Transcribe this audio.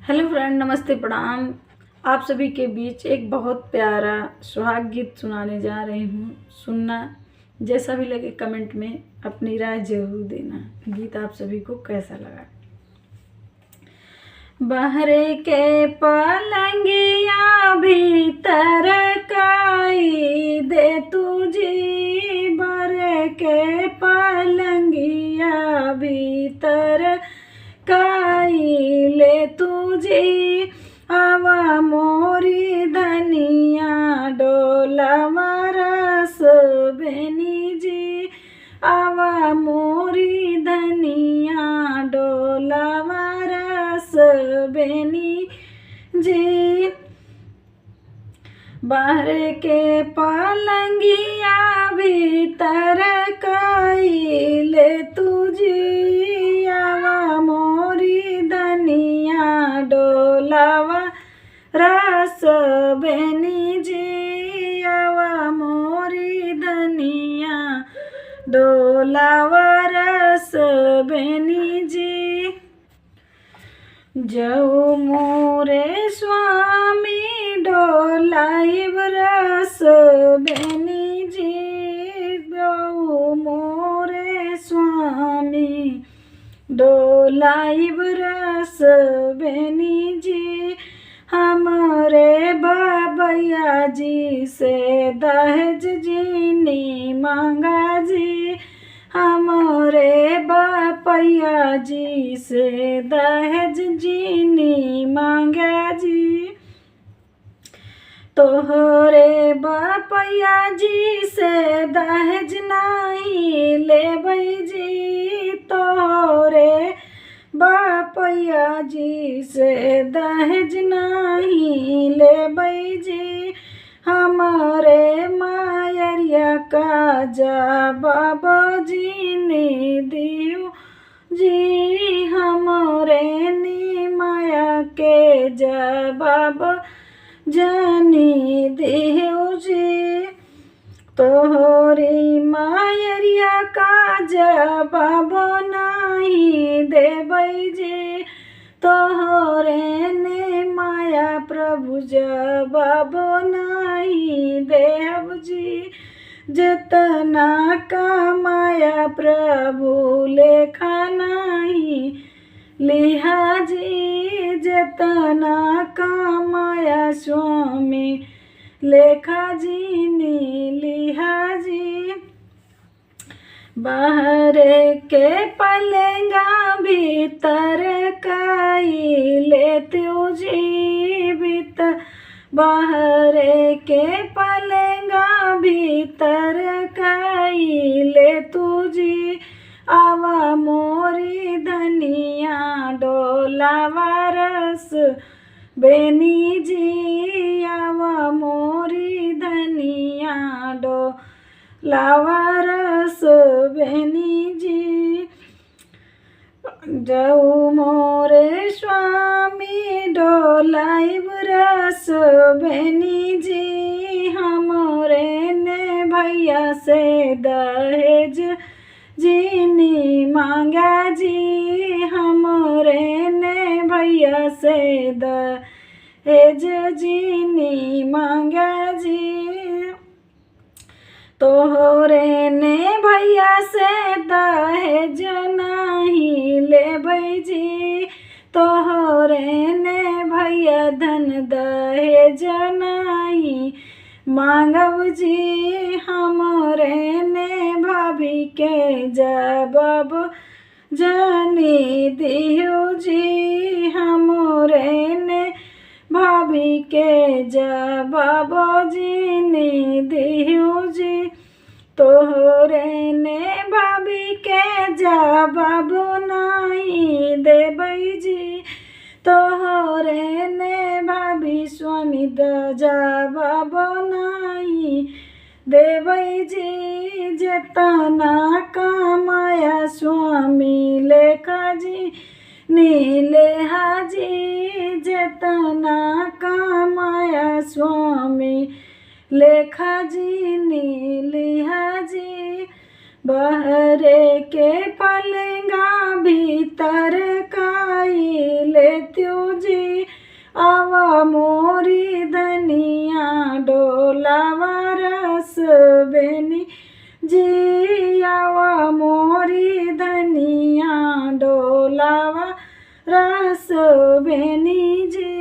Hello friend, नमस्ते, प्रणाम। आप सभी के बीच एक बहुत प्यारा सुहाग गीत सुनाने जा रही हूँ। सुनना, जैसा भी लगे कमेंट में अपनी राय जरूर देना। गीत आप सभी को कैसा लगा। बहरे के पलंगिया भीतर काई दे तुझी, बहरे के पलंगिया भीतर काई ले तुझी, आवा मोरी धनिया डोलावा रस बेनी जी, आवा मोरी धनिया डोलावा रस बेनी जी। बाहर के पलंगिया भीतर काई ले तुझी, आवा मोरी धनिया डोलावा रस बेनी जी, आवा मोरी धनिया डोलावा रस बेनी जी। जऊ मोरे स्वामी डोलाइब रस बेनी जी, जऊ मोरे स्वामी डोलाइब रस बेनी जी। हमरे बाबैया जी से दहेज जीनी मांगा जी, हमरे बापैया जी से दहेज जीनी मांगा जी। तोहरे बापैया जी से दहेज नहीं लेबै जी, तोहरे बापैया जी से दहेज नहीं लेबै जी। हमारे मायरिया का जवाब जीनी दियो जी, हमरे नी माया के जवाब जानी दियो जी। तोहरी मायरिया का जवाब नहीं देबै जी, तोहरे ने माया प्रभु जवाब नहीं देव जी। जितना कमाया प्रभु लेखा नहीं लिहा जी, जितना कमाया स्वामी लेखा जी नी लिहा जी। बाहर के पलंगा भीतर काई ले तुझी भीतर, बाहर के पलंगा भीतर काई ले तुझी, आवा मोरी धनिया डोलावा रस बेनी जी, आवा मोरी धनिया डोलावा रस बेनी जी। जऊ मोरे स्वामी डोलाइब रस बेनी जी, हमरे ने भैया से दहेज जीनी मांगा जी, हमरे ने भैया से दहेज जीनी मांगा जी। तोहरे ने भैया से दहेज नहीं लेबै जी, तोहरे ने भैया धन दहेज नहीं मांगब जी। हमरे ने भाभी के जवाब जानी दियो जी, हमरे ने भाभी के जवाब जीनी दियो जी। तोहरे ने भाभी के जवाब नहीं देबै जी, तोहरे ने भाभी स्वामी द जवाब नहीं देबै जी। जितना कमाया स्वामी लेखा जी नीले हाजी, जितना कमाया स्वामी लेखा जी नीली हाजी। बहरे के पलंगा भीतर काई लेत्यो जी आवा मोरी धनिया डोलावा रस बेनी जी आवा मोरी धनिया डोलावा रस बेनी जी।